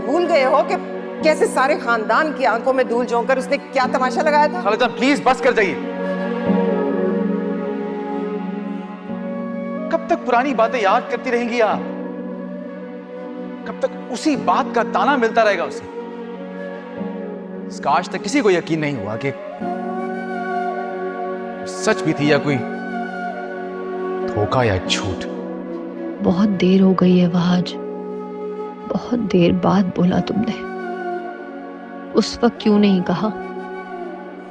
भूल गए हो कि कैसे सारे खानदान की आंखों में धूल झोंक कर उसने क्या तमाशा लगाया था? खाला जान प्लीज बस कर जाइए। कब तक पुरानी बातें याद करती रहेंगी आप? कब तक उसी बात का ताना मिलता रहेगा उसे? इसका आज तक किसी को यकीन नहीं हुआ कि सच भी थी या कोई धोखा या झूठ। बहुत देर हो गई है वहाज, बहुत देर बाद बोला तुमने। उस वक्त क्यों नहीं कहा?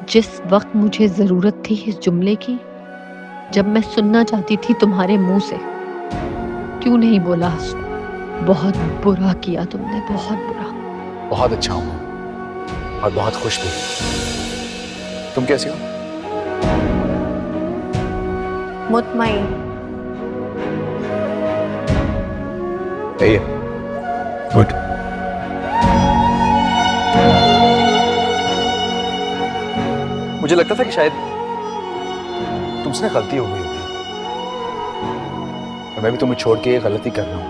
जिस वक्त मुझे जरूरत थी इस जुमले की, जब मैं सुनना चाहती थी तुम्हारे मुंह से, क्यों नहीं बोला? बहुत बुरा किया तुमने, बहुत बुरा। बहुत अच्छा हूं और बहुत खुश भी। तुम कैसी हो? मुतमईन। गुड। मुझे लगता था कि शायद तुमसे गलती हो गई होगी और मैं भी तुम्हें छोड़ के ये गलती कर रहा हूं,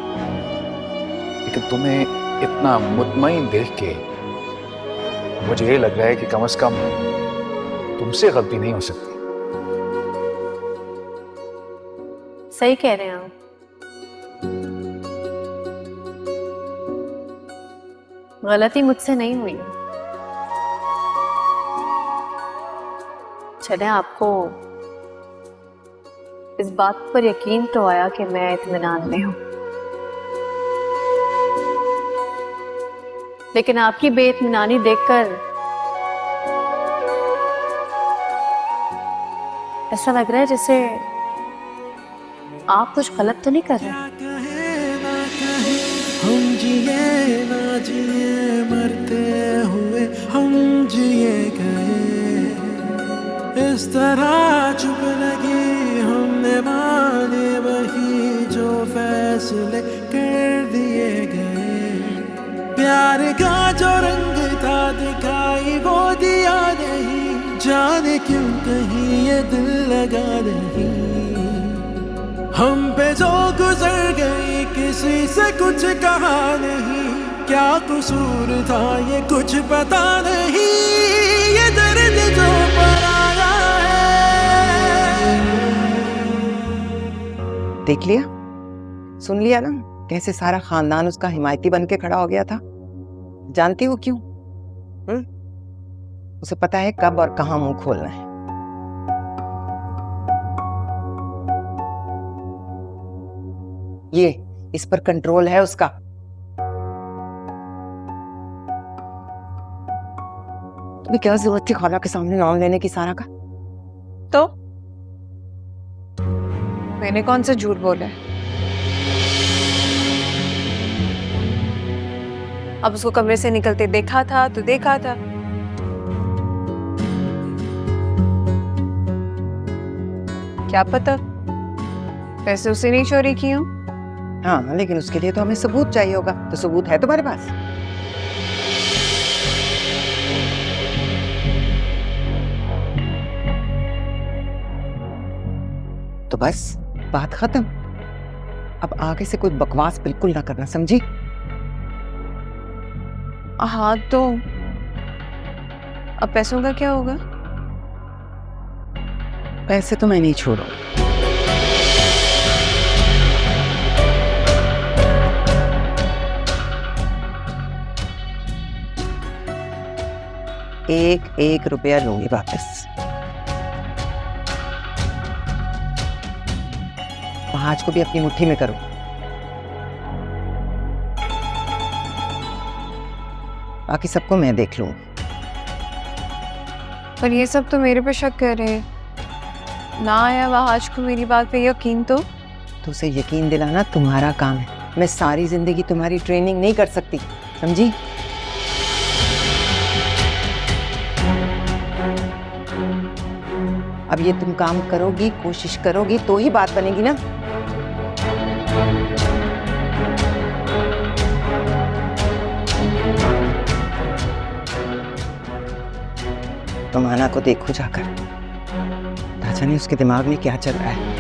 लेकिन तुम्हें इतना मुतमईन देख के मुझे ये लग रहा है कि कम से कम तुमसे गलती नहीं हो सकती। सही कह रहे हैं आप। गलती मुझसे नहीं हुई। चले, आपको इस बात पर यकीन तो आया कि मैं इत्मीनान में हूं, लेकिन आपकी बेइत्मीनानी देखकर ऐसा लग रहा है जैसे आप कुछ गलत तो नहीं कर रहे। हम जिए ना जिए मरते हुए हम जिए गए, इस तरह चुप लगी हमने माने वही जो फैसले कर दिए गए। प्यार का जो रंग था दिखाई वो दिया नहीं, जाने क्यों कहीं ये दिल लगा नहीं। हम पे जो गुजर गई किसी से कुछ कहा नहीं, क्या कसूर था ये कुछ पता नहीं, ये दर्द जो पराया है। देख लिया, सुन लिया ना कैसे सारा खानदान उसका हिमायती बन के खड़ा हो गया था। जानती हो क्यों? उसे पता है कब और कहां मुंह खोलना है। ये इस पर कंट्रोल है उसका। तुम्हें क्या जरूरत थी खाला के सामने नाम लेने की सारा का? तो मैंने कौन सा झूठ बोला है? अब उसको कमरे से निकलते देखा था तो देखा था। क्या पता पैसे उसे नहीं चोरी की हूं। हाँ, लेकिन उसके लिए तो हमें सबूत चाहिए होगा। तो सबूत है तुम्हारे पास? तो बस बात खत्म। अब आगे से कोई बकवास बिल्कुल ना करना, समझी? हाँ, तो अब पैसों का क्या होगा? पैसे तो मैं नहीं छोड़ूंगा। एक एक रुपया लूंगी वापस। आज को भी अपनी मुट्ठी में करो। बाकी सबको मैं देख लूं। पर ये सब तो मेरे पे शक कर रहे हैं। ना आया वहाज को मेरी बात पे यकीन तो उसे यकीन दिलाना तुम्हारा काम है। मैं सारी जिंदगी तुम्हारी ट्रेनिंग नहीं कर सकती, समझी? अब ये तुम काम करोगी, कोशिश करोगी तो ही बात बनेगी ना। तुम आना को देखो जाकर, ताजा ने उसके दिमाग में क्या चल रहा है।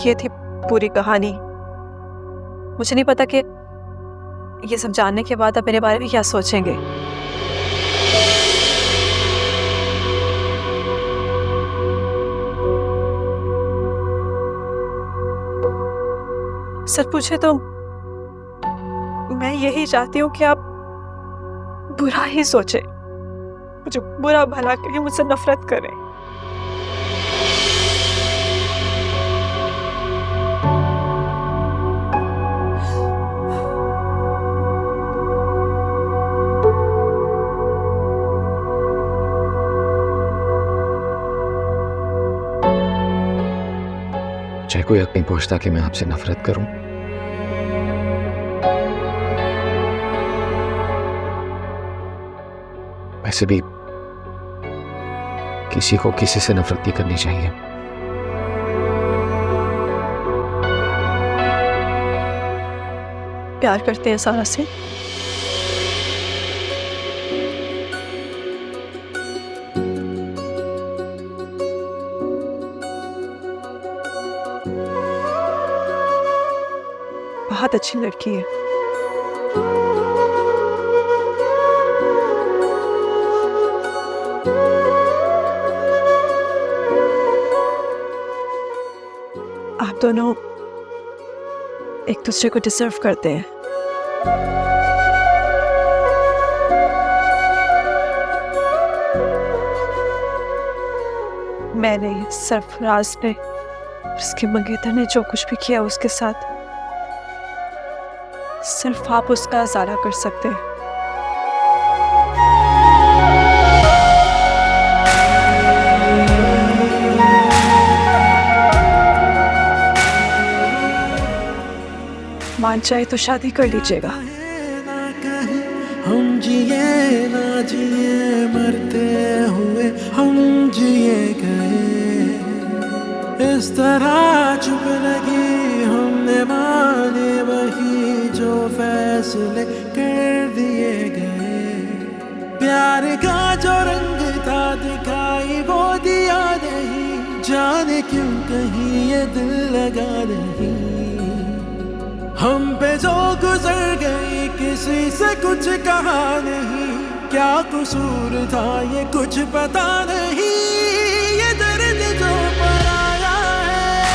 ये थी पूरी कहानी। मुझे नहीं पता कि ये सब जानने के बाद आप मेरे बारे में क्या सोचेंगे। सच पूछे तो मैं यही चाहती हूँ कि आप बुरा ही सोचे, मुझे बुरा भला कहें, मुझसे नफरत करें। चाहे कोई हक नहीं पहुंचता कि मैं आपसे नफरत करूं। वैसे भी किसी को किसी से नफरत नहीं करनी चाहिए। प्यार करते हैं सारा से। बहुत अच्छी लड़की है। आप दोनों एक दूसरे को डिजर्व करते हैं। मैंने सरफराज ने, उसके मंगेतर ने जो कुछ भी किया उसके साथ, सिर्फ आप उसका इज़ारा कर सकते हैं। मान चाहे तो शादी कर लीजिएगा। हम जिए ना जिए मरते हुए हम जिए गए, इस तरह चुप लगी हमने माने वही जो फैसले कर दिए गए। प्यार का जो रंग था दिखाई वो दिया नहीं, जाने क्यों कहीं ये दिल लगा नहीं। हम पे जो गुजर गई किसी से कुछ कहा नहीं, क्या कसूर था ये कुछ पता नहीं।